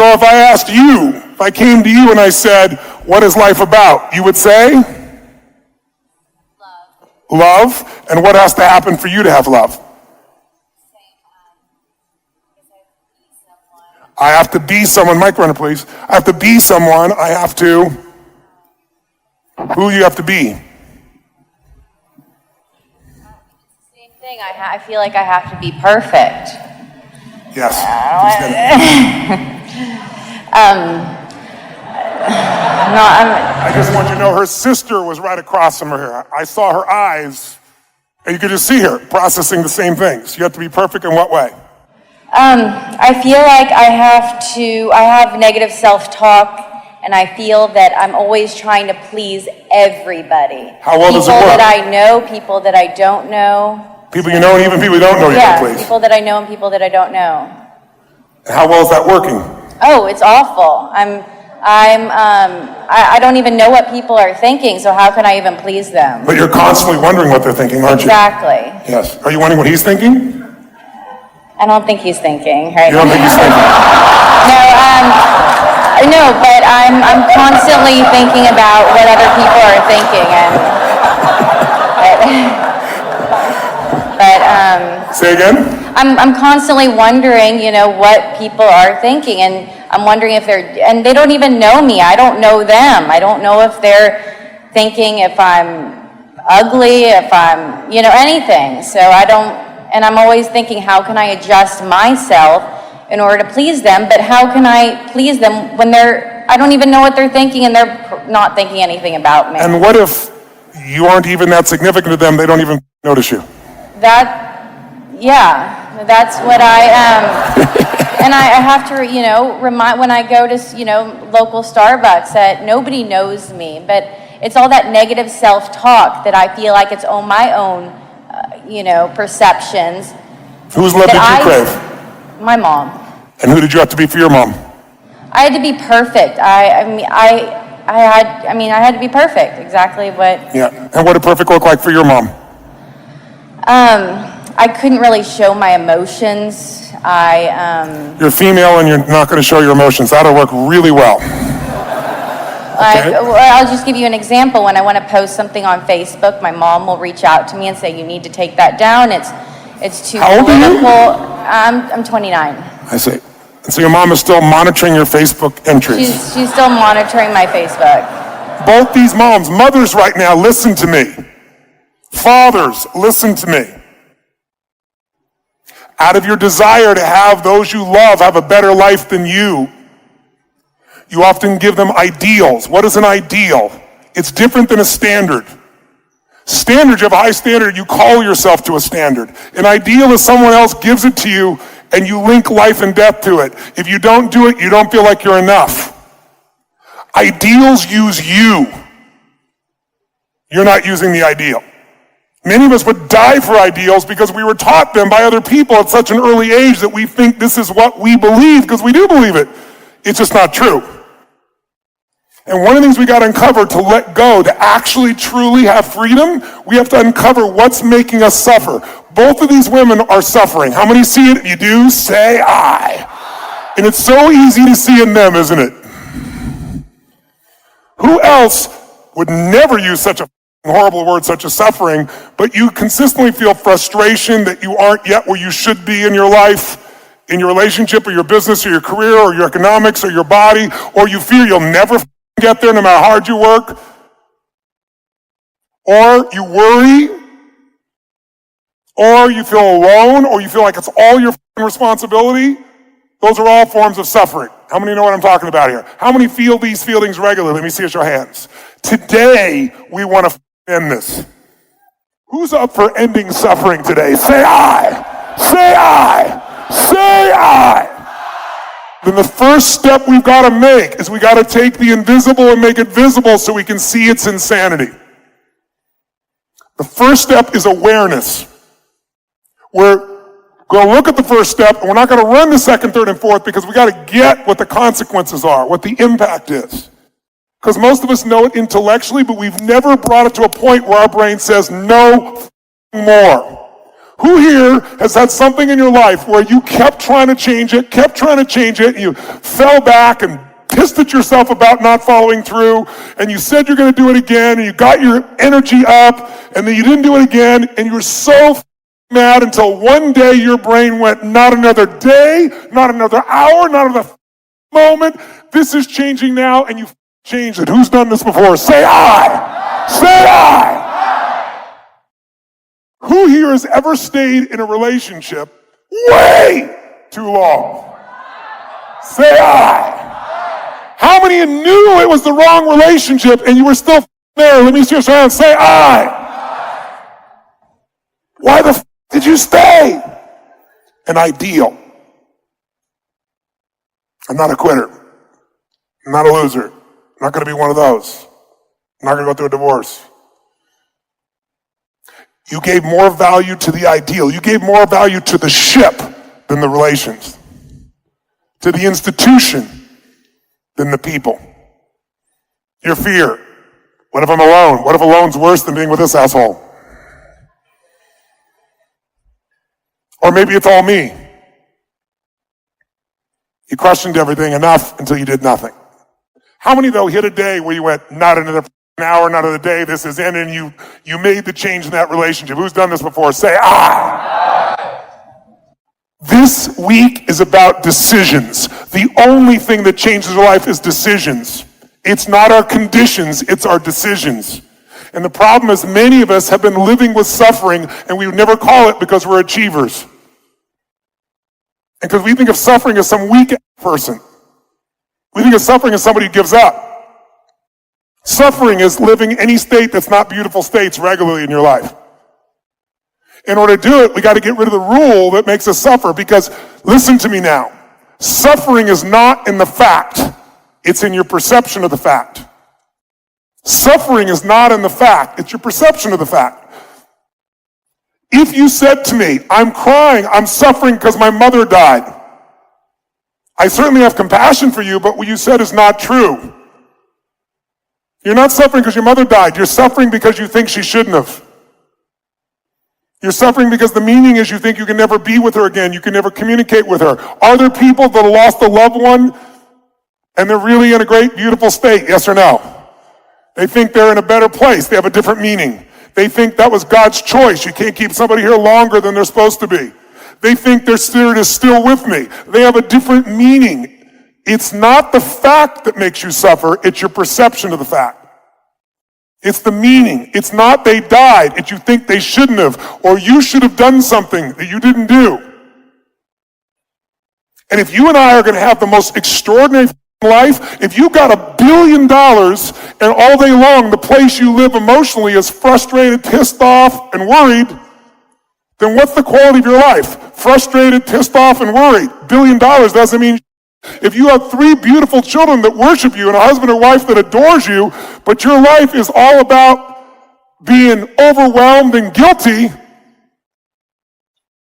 So if I asked you, if I came to you and I said, what is life about? You would say? Love. And what has to happen for you to have love? I have to be someone. Mic runner, please. I have to be someone. I have to. Who do you have to be? Same thing. I feel like I have to be perfect. Yes. I just want you to know her sister was right across from her. I saw her eyes, and you could just see her processing the same things. You have to be perfect in what way? I feel like I have negative self-talk, and I feel that I'm always trying to please everybody. How well does it work? People that I know, people that I don't know. People you know and even people you don't know you can please. People that I know and people that I don't know. And how well is that working? Oh, it's awful. I don't even know what people are thinking, so how can I even please them? But you're constantly wondering what they're thinking, aren't you? Exactly. Yes. Are you wondering what he's thinking? I don't think he's thinking, right? You don't think he's thinking? No, but I'm constantly thinking about what other people are thinking, Say again? I'm constantly wondering, what people are thinking, and I'm wondering if and they don't even know me. I don't know them. I don't know if they're thinking if I'm ugly, if I'm, anything. So and I'm always thinking, how can I adjust myself in order to please them? But how can I please them when I don't even know what they're thinking and they're not thinking anything about me? And what if you aren't even that significant to them, they don't even notice you? That's what I am. And I have to, remind when I go to, local Starbucks that nobody knows me, but it's all that negative self-talk that I feel like it's on my own, perceptions. Whose love did you crave? My mom. And who did you have to be for your mom? I had to be perfect. I had to be perfect. Exactly what. Yeah. And what did perfect look like for your mom? I couldn't really show my emotions. You're female and you're not going to show your emotions. That'll work really well. Okay. I'll just give you an example. When I want to post something on Facebook, my mom will reach out to me and say, "You need to take that down. It's too political." How old are you? I'm 29. I see. And so your mom is still monitoring your Facebook entries. She's still monitoring my Facebook. Both these mothers right now, listen to me. Fathers, listen to me. Out of your desire to have those you love have a better life than you often give them ideals. What is an ideal? It's different than a standard. Standard, you have a high standard, you call yourself to a standard. An ideal is someone else gives it to you and you link life and death to it. If you don't do it, you don't feel like you're enough. Ideals use you. You're not using the ideal. Many of us would die for ideals because we were taught them by other people at such an early age that we think this is what we believe because we do believe it. It's just not true. And one of the things we got to uncover to let go, to actually truly have freedom, we have to uncover what's making us suffer. Both of these women are suffering. How many see it? If you do, say I. And it's so easy to see in them, isn't it? Who else would never use such a horrible word such as suffering, but you consistently feel frustration that you aren't yet where you should be in your life, in your relationship or your business or your career or your economics or your body, or you fear you'll never get there no matter how hard you work, or you worry, or you feel alone, or you feel like it's all your responsibility. Those are all forms of suffering. How many know what I'm talking about here? How many feel these feelings regularly? Let me see your hands. Today, we want to end this. Who's up for ending suffering today? Say I. Say I. Say I. Then the first step we've got to make is we got to take the invisible and make it visible so we can see its insanity. The first step is awareness. We're going to look at the first step, and we're not going to run the second, third, and fourth because we got to get what the consequences are, what the impact is. Because most of us know it intellectually, but we've never brought it to a point where our brain says, no more. Who here has had something in your life where you kept trying to change it, and you fell back and pissed at yourself about not following through, and you said you're going to do it again, and you got your energy up, and then you didn't do it again, and you were so mad until one day your brain went, not another day, not another hour, not another moment. This is changing now, and you changed it. Who's done this before? Say I. Say I. Who here has ever stayed in a relationship way too long? Say I. How many of you knew it was the wrong relationship and you were still there? Let me see your hand. Say I. Why the did you stay? An ideal. I'm not a quitter. I'm not a loser. I'm not going to be one of those. I'm not going to go through a divorce. You gave more value to the ideal. You gave more value to the ship than the relations, to the institution than the people. Your fear. What if I'm alone? What if alone's worse than being with this asshole? Or maybe it's all me. You questioned everything enough until you did nothing. How many, though, hit a day where you went, not another hour, not another day, this is in, and you made the change in that relationship? Who's done this before? Say, I. This week is about decisions. The only thing that changes our life is decisions. It's not our conditions, it's our decisions. And the problem is many of us have been living with suffering, and we would never call it because we're achievers. And because we think of suffering as some weak person. We think of suffering as somebody who gives up. Suffering is living any state that's not beautiful states regularly in your life. In order to do it, we got to get rid of the rule that makes us suffer, because listen to me now. Suffering is not in the fact. It's in your perception of the fact. Suffering is not in the fact. It's your perception of the fact. If you said to me, I'm crying, I'm suffering because my mother died, I certainly have compassion for you, but what you said is not true. You're not suffering because your mother died. You're suffering because you think she shouldn't have. You're suffering because the meaning is you think you can never be with her again. You can never communicate with her. Are there people that have lost a loved one and they're really in a great, beautiful state? Yes or no? They think they're in a better place. They have a different meaning. They think that was God's choice. You can't keep somebody here longer than they're supposed to be. They think their spirit is still with me. They have a different meaning. It's not the fact that makes you suffer. It's your perception of the fact. It's the meaning. It's not they died. It's you think they shouldn't have, or you should have done something that you didn't do. And if you and I are going to have the most extraordinary life, if you got $1 billion and all day long the place you live emotionally is frustrated, pissed off, and worried, then what's the quality of your life? Frustrated, pissed off, and worried. $1 billion doesn't mean. If you have 3 beautiful children that worship you and a husband or wife that adores you, but your life is all about being overwhelmed and guilty,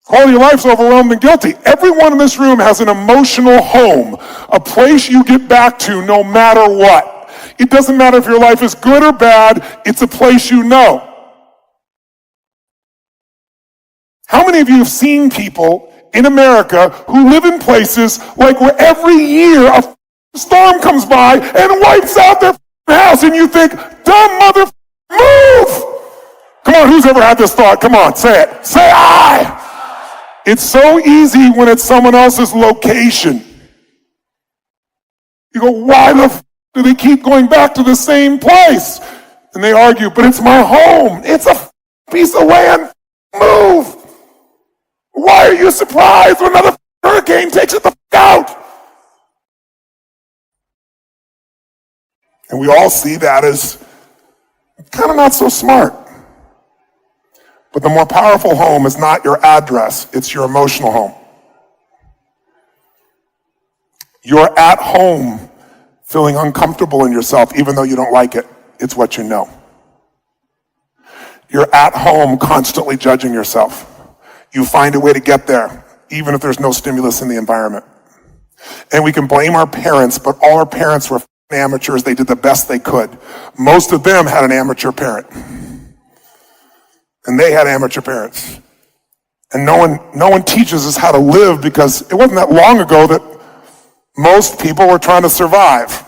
quality of life's overwhelmed and guilty. Everyone in this room has an emotional home, a place you get back to no matter what. It doesn't matter if your life is good or bad, it's a place you know. How many of you have seen people in America who live in places like where every year a storm comes by and wipes out their house, and you think, dumb mother, move! Come on, who's ever had this thought? Come on, say it. Say I! It's so easy when it's someone else's location. You go, why the do they keep going back to the same place? And they argue, but it's my home. It's a piece of land. Move! Why are you surprised when another hurricane takes it the out? And we all see that as kind of not so smart. But the more powerful home is not your address, it's your emotional home. You're at home feeling uncomfortable in yourself even though you don't like it. It's what you know. You're at home constantly judging yourself. You find a way to get there, even if there's no stimulus in the environment. And we can blame our parents, but all our parents were amateurs. They did the best they could. Most of them had an amateur parent. And they had amateur parents. And no one teaches us how to live, because it wasn't that long ago that most people were trying to survive.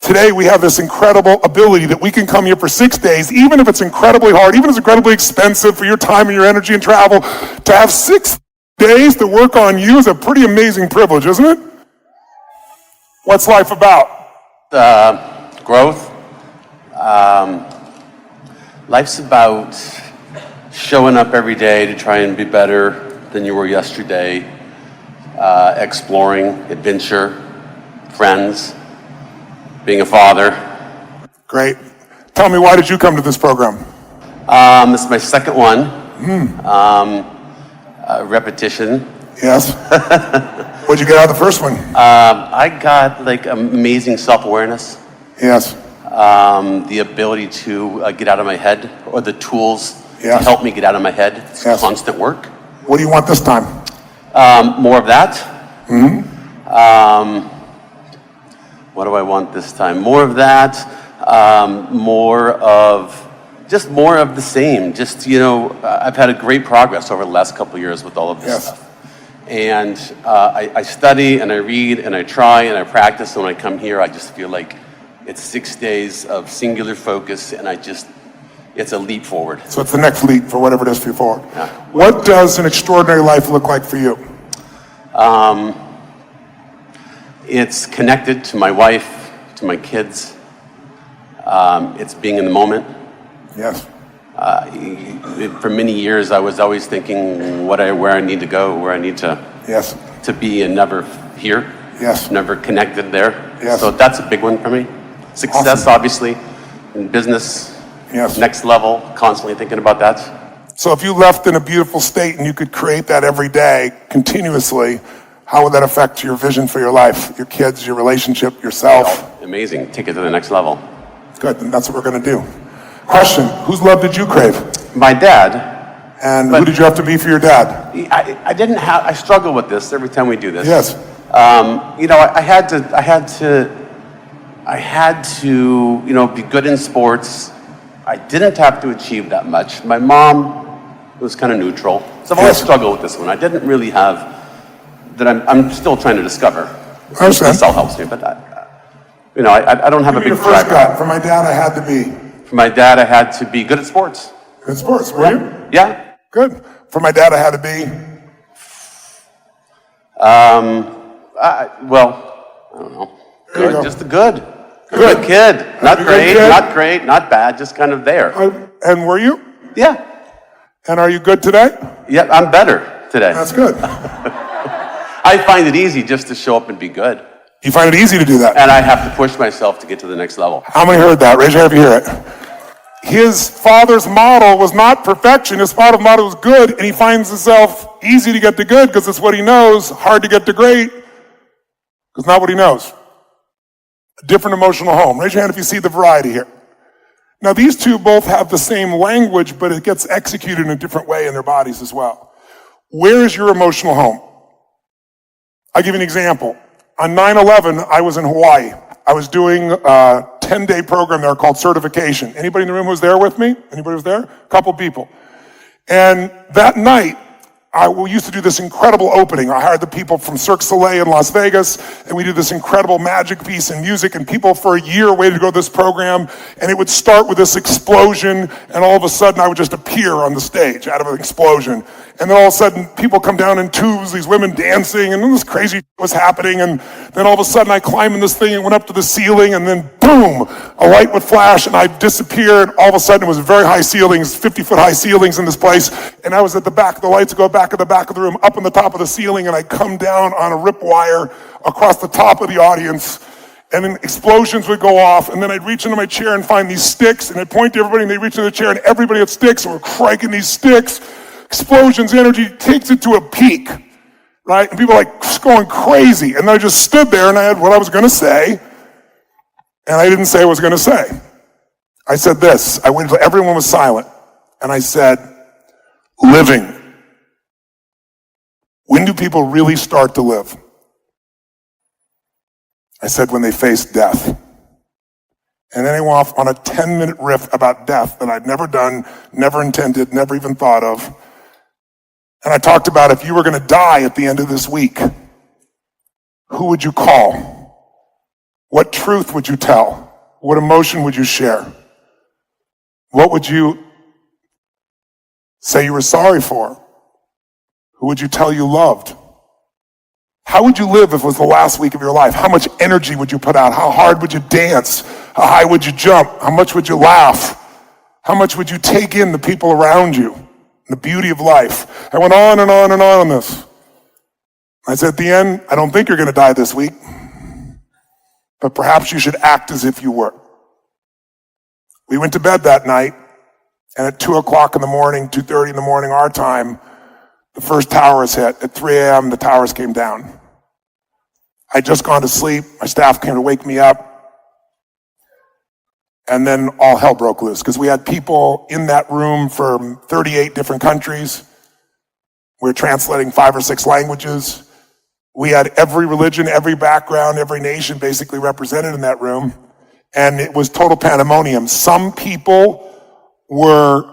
Today we have this incredible ability that we can come here for 6 days, even if it's incredibly hard, even if it's incredibly expensive for your time and your energy and travel. To have 6 days to work on you is a pretty amazing privilege, isn't it? What's life about? Growth. Life's about showing up every day to try and be better than you were yesterday, exploring, adventure, friends, being a father. Great. Tell me, why did you come to this program? This is my second one. Repetition. Yes. What'd you get out of the first one? I got like amazing self-awareness. Yes. The ability to get out of my head, or the tools Yes. to help me get out of my head. It's Yes. constant work. What do you want this time? More of that. What do I want this time? More of that. More of the same. Just, I've had a great progress over the last couple of years with all of this Yes. stuff. And I study and I read and I try and I practice. And when I come here, I just feel like it's 6 days of singular focus, and it's a leap forward. So it's the next leap for whatever it is for you forward. Yeah. What does an extraordinary life look like for you? It's connected to my wife, to my kids. It's being in the moment. Yes. For many years, I was always thinking where I need to go, where I need to Yes. be, and never here. Yes. Never connected there. Yes. So that's a big one for me. Success, Awesome. obviously, in business. Yes. Next level, constantly thinking about that. So if you left in a beautiful state and you could create that every day, continuously, how would that affect your vision for your life, your kids, your relationship, yourself? Amazing. Take it to the next level. Good, then that's what we're going to do. Question, whose love did you crave? My dad. And who did you have to be for your dad? I struggle with this every time we do this. Yes. I had to, be good in sports. I didn't have to achieve that much. My mom was kind of neutral. So I've always struggled with this one. I didn't really have, that I'm still trying to discover. I understand. This all helps me, but I don't have a big Your first track. gut, for my dad, I had to be. For my dad, I had to be good at sports. Good sports, were you? Yeah. Good. For my dad, I had to be. I don't know. There you Good, go. just a good. Good. Good kid. Not a good great, kid. not great, not bad, just kind of there. And were you? Yeah. And are you good today? Yeah, I'm better today. That's good. I find it easy just to show up and be good. You find it easy to do that? And I have to push myself to get to the next level. How many heard that? Raise your hand if you hear it. His father's model was not perfection. His father's model was good, and he finds himself easy to get to good because it's what he knows, hard to get to great because not what he knows. A different emotional home. Raise your hand if you see the variety here. Now, these two both have the same language, but it gets executed in a different way in their bodies as well. Where is your emotional home? I'll give you an example. On 9/11, I was in Hawaii. I was doing a 10-day program there called Certification. Anybody in the room who was there with me? Anybody was there? A couple people. And that night, we used to do this incredible opening. I hired the people from Cirque du Soleil in Las Vegas, and we did this incredible magic piece and music, and people for a year waited to go to this program, and it would start with this explosion, and all of a sudden I would just appear on the stage out of an explosion. And then all of a sudden people come down in tubes, these women dancing, and then this crazy was happening, and then all of a sudden I climbed in this thing and went up to the ceiling, and then boom, a light would flash, and I disappeared. All of a sudden it was very high ceilings, 50-foot high ceilings in this place, and I was at the back, the lights would go back at the back of the room, up on the top of the ceiling, and I come down on a rip wire across the top of the audience, and then explosions would go off, and then I'd reach into my chair and find these sticks, and I'd point to everybody, and they'd reach into the chair, and everybody had sticks, and we're cranking these sticks. Explosions, energy takes it to a peak, right? And people are like just going crazy. And I just stood there and I had what I was going to say, and I didn't say what I was going to say. I said this. I waited until everyone was silent, and I said, living. When do people really start to live? I said, when they face death. And then I went off on a 10-minute riff about death that I'd never done, never intended, never even thought of. And I talked about if you were going to die at the end of this week, who would you call? What truth would you tell? What emotion would you share? What would you say you were sorry for? Who would you tell you loved? How would you live if it was the last week of your life? How much energy would you put out? How hard would you dance? How high would you jump? How much would you laugh? How much would you take in the people around you? The beauty of life. I went on and on and on this. I said at the end, I don't think you're going to die this week, but perhaps you should act as if you were. We went to bed that night, and at 2 o'clock in the morning, 2:30 in the morning our time, the first towers hit. At 3 a.m., the towers came down. I'd just gone to sleep. My staff came to wake me up. And then all hell broke loose because we had people in that room from 38 different countries. We were translating 5 or 6 languages. We had every religion, every background, every nation basically represented in that room. And it was total pandemonium. Some people were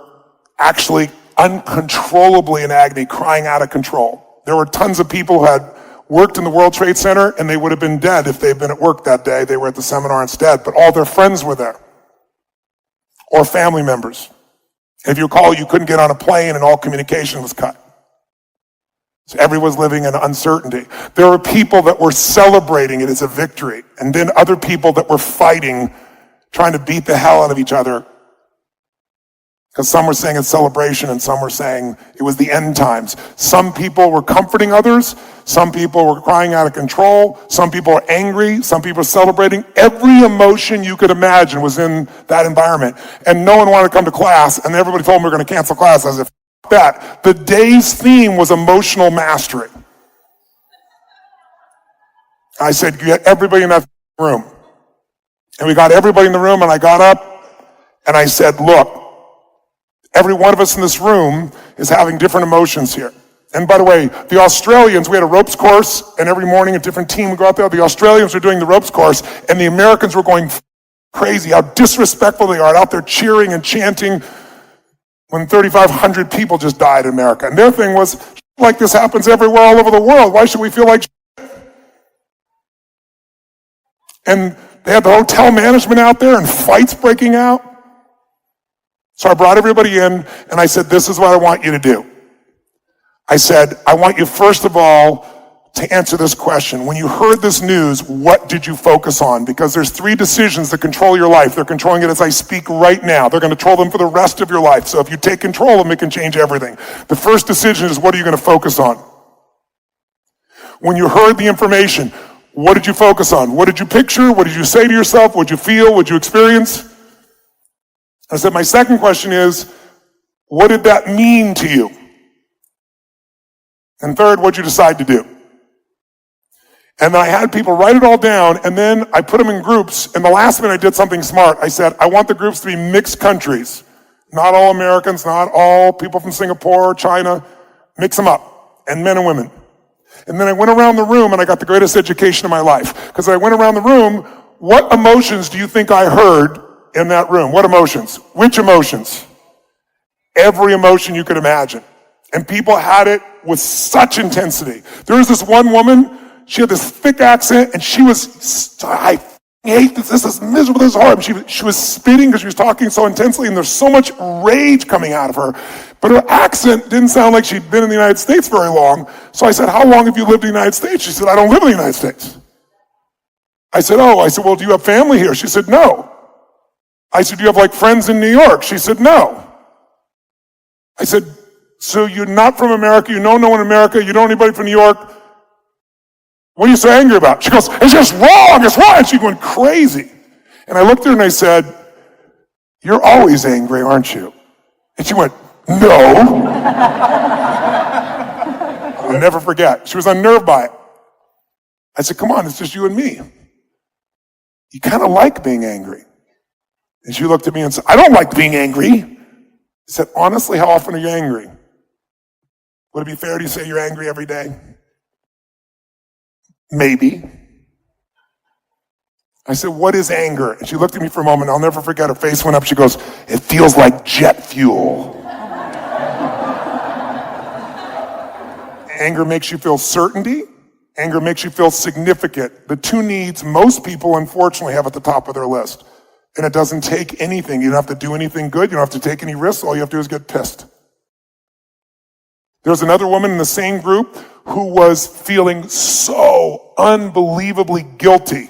actually uncontrollably in agony, crying out of control. There were tons of people who had worked in the World Trade Center and they would have been dead if they'd been at work that day. They were at the seminar instead, but all their friends were there. Or family members. If you recall, you couldn't get on a plane and all communication was cut. So everyone was living in uncertainty. There were people that were celebrating it as a victory, and then other people that were fighting, trying to beat the hell out of each other. Because some were saying it's celebration and some were saying it was the end times. Some people were comforting others. Some people were crying out of control. Some people were angry. Some people were celebrating. Every emotion you could imagine was in that environment. And no one wanted to come to class, and everybody told me we were going to cancel class. I said, F that. The day's theme was emotional mastery. I said, you get everybody in that room. And we got everybody in the room, and I got up, and I said, look, every one of us in this room is having different emotions here. And by the way, the Australians, we had a ropes course, and every morning a different team would go out there. The Australians were doing the ropes course, and the Americans were going crazy, how disrespectful they are, out there cheering and chanting when 3,500 people just died in America. And their thing was, like this happens everywhere all over the world. Why should we feel like shit? And they had the hotel management out there and fights breaking out. So I brought everybody in and I said, this is what I want you to do. I said, I want you first of all to answer this question. When you heard this news, what did you focus on? Because there's 3 decisions that control your life. They're controlling it as I speak right now. They're going to control them for the rest of your life. So if you take control of them, it can change everything. The first decision is, what are you going to focus on? When you heard the information, what did you focus on? What did you picture? What did you say to yourself? What did you feel? What did you experience? I said, my second question is, what did that mean to you? And third, what did you decide to do? And then I had people write it all down, and then I put them in groups, and the last minute I did something smart. I said, I want the groups to be mixed countries. Not all Americans, not all people from Singapore, China. Mix them up, and men and women. And then I went around the room, and I got the greatest education of my life. Because I went around the room, what emotions do you think I heard in that room? What emotions? Which emotions? Every emotion you could imagine. And people had it with such intensity. There was this one woman, she had this thick accent, and she was, I hate this, this is miserable, this is horrible. She was spitting because she was talking so intensely, and there's so much rage coming out of her. But her accent didn't sound like she'd been in the United States very long. So I said, how long have you lived in the United States? She said, I don't live in the United States. I said, well, do you have family here? She said, no. I said, do you have like friends in New York? She said, no. I said, so you're not from America, you know no one in America, you know anybody from New York. What are you so angry about? She goes, it's just wrong, it's wrong. And she went crazy. And I looked at her and I said, you're always angry, aren't you? And she went, no. I'll never forget. She was unnerved by it. I said, come on, it's just you and me. You kind of like being angry. And she looked at me and said, I don't like being angry. I said, honestly, how often are you angry? Would it be fair to say you're angry every day? Maybe. I said, what is anger? And she looked at me for a moment. I'll never forget. Her face went up. She goes, it feels like jet fuel. Anger makes you feel certainty. Anger makes you feel significant. The two needs most people, unfortunately, have at the top of their list. And it doesn't take anything. You don't have to do anything good. You don't have to take any risks. All you have to do is get pissed. There's another woman in the same group who was feeling so unbelievably guilty.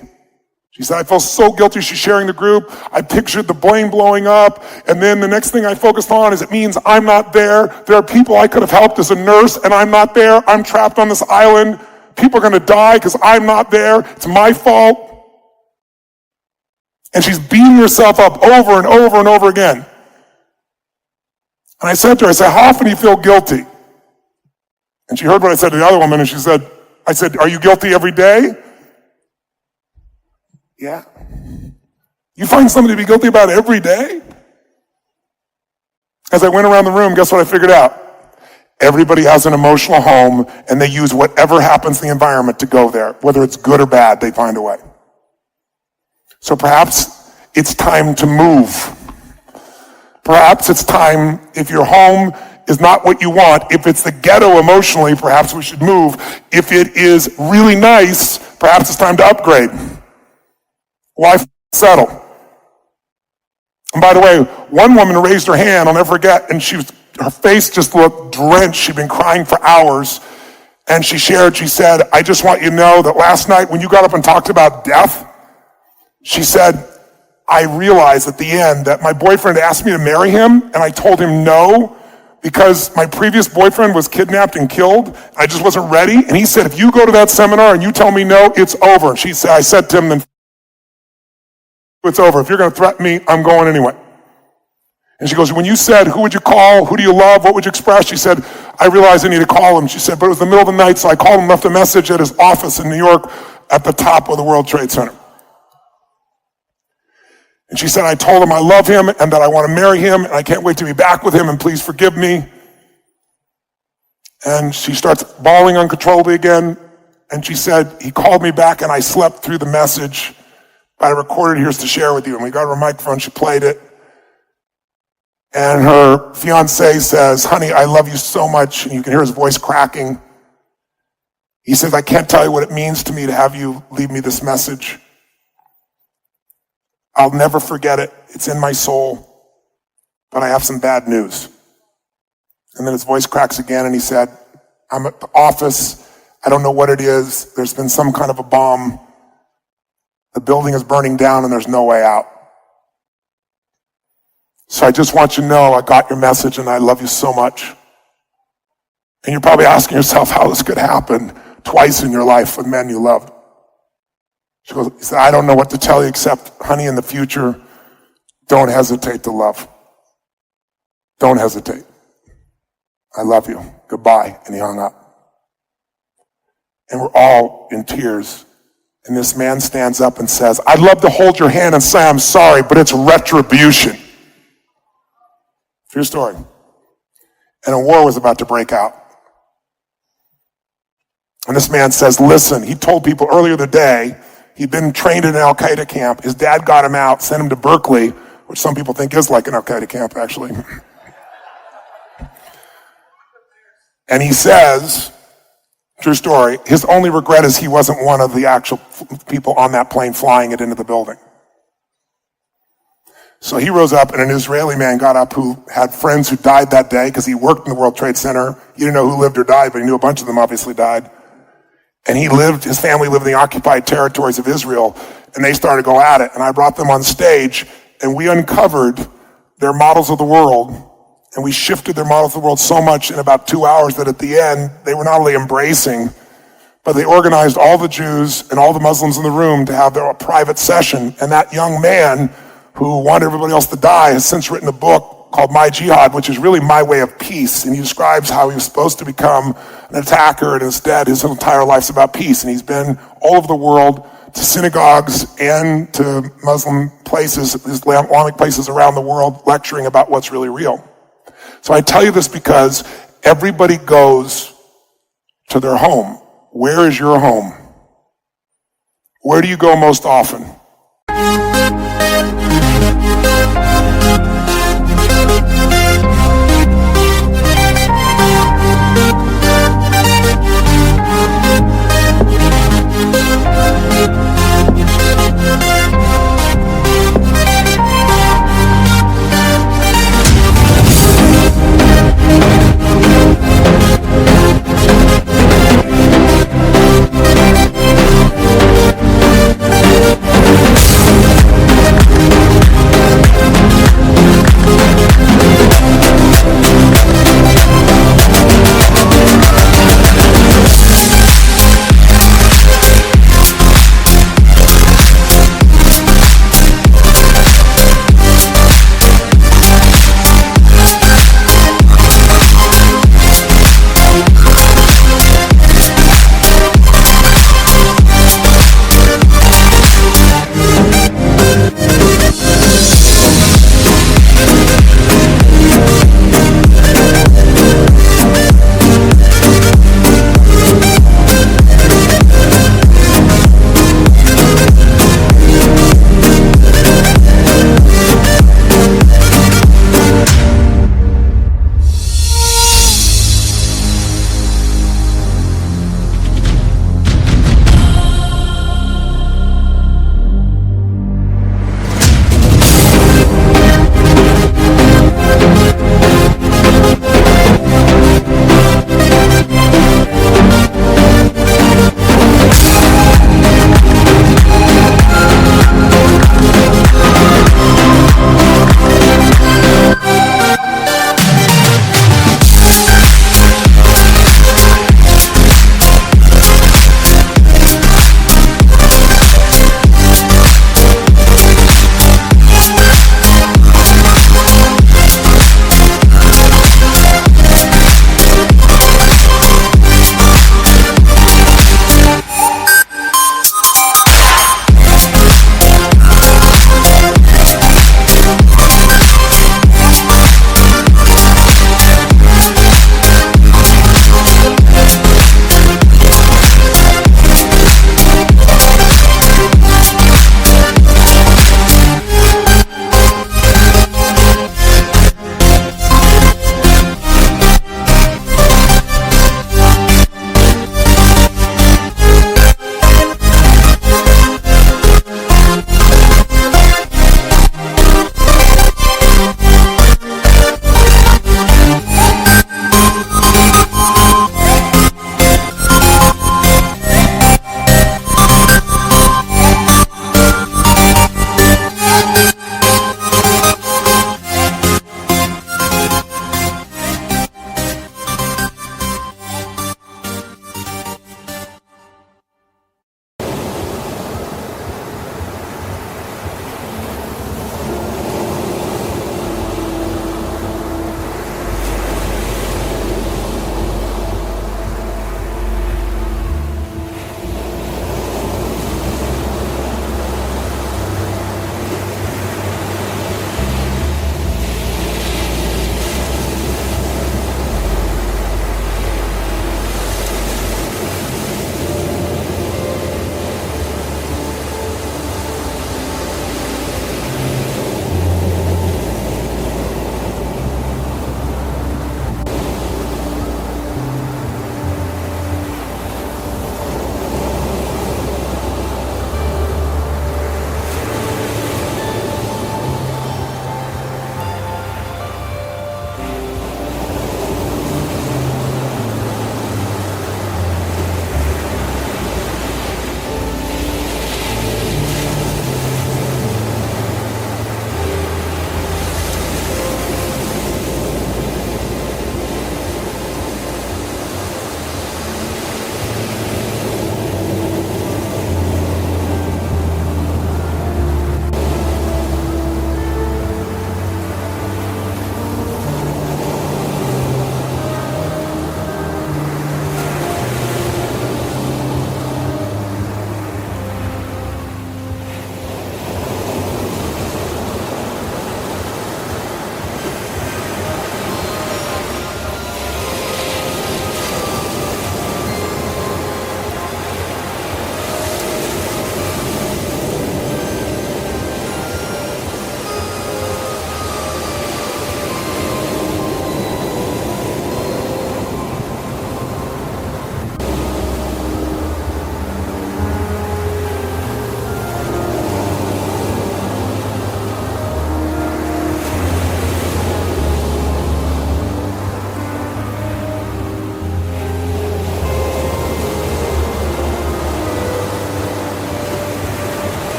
She said, I felt so guilty. She's sharing the group. I pictured the plane blowing up. And then the next thing I focused on is it means I'm not there. There are people I could have helped as a nurse, and I'm not there. I'm trapped on this island. People are going to die because I'm not there. It's my fault. And she's beating herself up over and over and over again. And I said to her, I said, how often do you feel guilty? And she heard what I said to the other woman, and she said, I said, are you guilty every day? Yeah. You find something to be guilty about every day? As I went around the room, guess what I figured out? Everybody has an emotional home, and they use whatever happens in the environment to go there. Whether it's good or bad, they find a way. So perhaps it's time to move. Perhaps it's time, if your home is not what you want, if it's the ghetto emotionally, perhaps we should move. If it is really nice, perhaps it's time to upgrade. Why settle? And by the way, one woman raised her hand, I'll never forget, and her face just looked drenched. She'd been crying for hours. And she shared, she said, I just want you to know that last night when you got up and talked about death, she said, I realized at the end that my boyfriend asked me to marry him, and I told him no, because my previous boyfriend was kidnapped and killed. I just wasn't ready. And he said, if you go to that seminar and you tell me no, it's over. And she said, I said to him, then it's over. If you're going to threaten me, I'm going anyway. And she goes, when you said, who would you call? Who do you love? What would you express? She said, I realized I need to call him. She said, but it was the middle of the night, so I called him, left a message at his office in New York at the top of the World Trade Center. And she said, I told him I love him and that I want to marry him and I can't wait to be back with him and please forgive me. And she starts bawling uncontrollably again. And she said, he called me back and I slept through the message. I recorded here's to share with you. And we got her a microphone, she played it. And her fiance says, honey, I love you so much. And you can hear his voice cracking. He says, I can't tell you what it means to me to have you leave me this message. I'll never forget it. It's in my soul. But I have some bad news. And then his voice cracks again and he said, I'm at the office. I don't know what it is. There's been some kind of a bomb. The building is burning down and there's no way out. So I just want you to know I got your message and I love you so much. And you're probably asking yourself how this could happen twice in your life with men you loved. She goes, he said, I don't know what to tell you except, honey, in the future, don't hesitate to love. Don't hesitate. I love you. Goodbye. And he hung up. And we're all in tears. And this man stands up and says, I'd love to hold your hand and say I'm sorry, but it's retribution. True story. And a war was about to break out. And this man says, listen, he told people earlier the day, he'd been trained in an Al-Qaeda camp. His dad got him out, sent him to Berkeley, which some people think is like an Al-Qaeda camp, actually. And he says, true story, his only regret is he wasn't one of the actual people on that plane flying it into the building. So he rose up, and an Israeli man got up who had friends who died that day because he worked in the World Trade Center. He didn't know who lived or died, but he knew a bunch of them obviously died. And his family lived in the occupied territories of Israel, and they started to go at it. And I brought them on stage, and we uncovered their models of the world, and we shifted their models of the world so much in about 2 hours that at the end, they were not only embracing, but they organized all the Jews and all the Muslims in the room to have their private session. And that young man who wanted everybody else to die has since written a book called My Jihad, which is really my way of peace. And he describes how he was supposed to become an attacker, and instead his entire life's about peace. And he's been all over the world to synagogues and to Muslim places, Islamic places around the world, lecturing about what's really real. So I tell you this because everybody goes to their home. Where is your home? Where do you go most often?